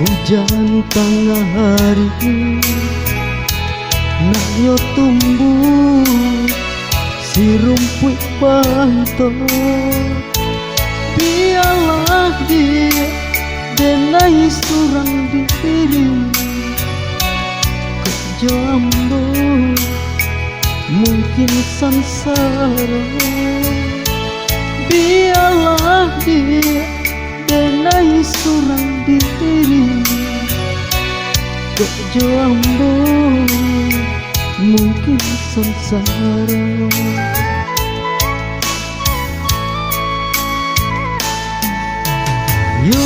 Hujan tengah hari nak yo tumbuh si rumput banto. Biarlah dia denai surang diri ke jambu mungkin sansara. Biarlah dia denai surang diri ke jambu mungkin sansara. Yo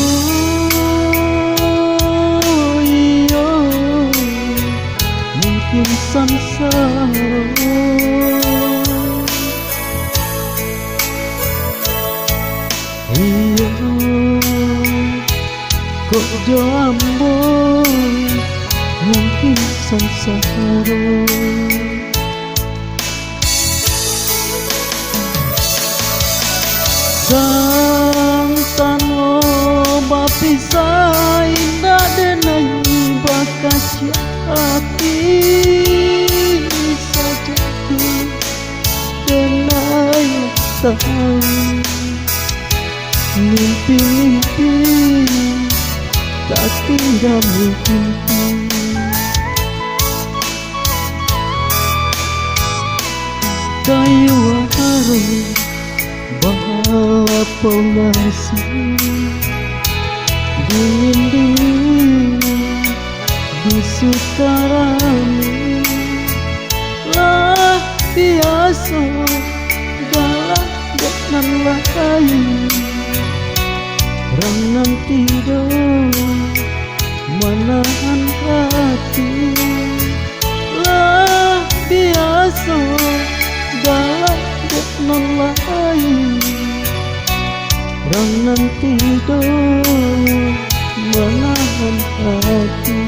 yo mungkin sansara. Iyo kok jambu mungkin sansara. Santano bapisah indah denai bakasya hati saja denai tahu mimpi-mimpi tak tinggal mimpi. Kayu harum bapa ngasih dingin-dingin di sukarami lah biasa galak dan lain rangan tidur menahan hati lah biasa galak dan lain rangan tidur menahan hati.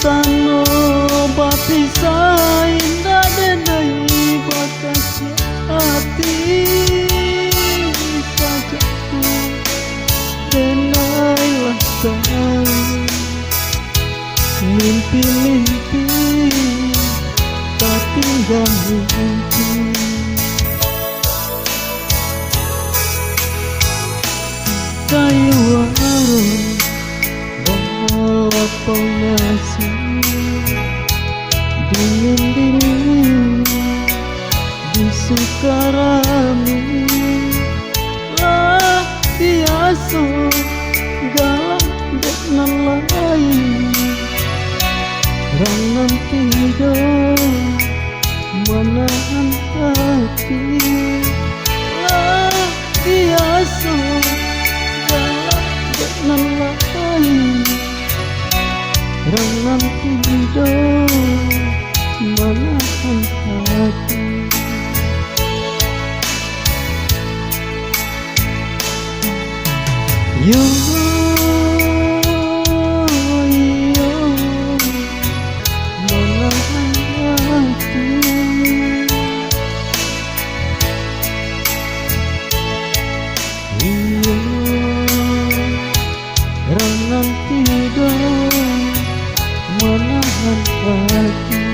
Santano bapisah indah denai bakasya hati saja denailah tahu mimpi-mimpi tak tinggal mimpi. Kayu harum bapa ngasih dingin-dingin di sukarami lah biasa galak dan lain rangan tidur menahan hati lah biasa galak dan lain rangan tidur menahan hati. Yo yo menahan hati. Yo rangan tidur menahan hati.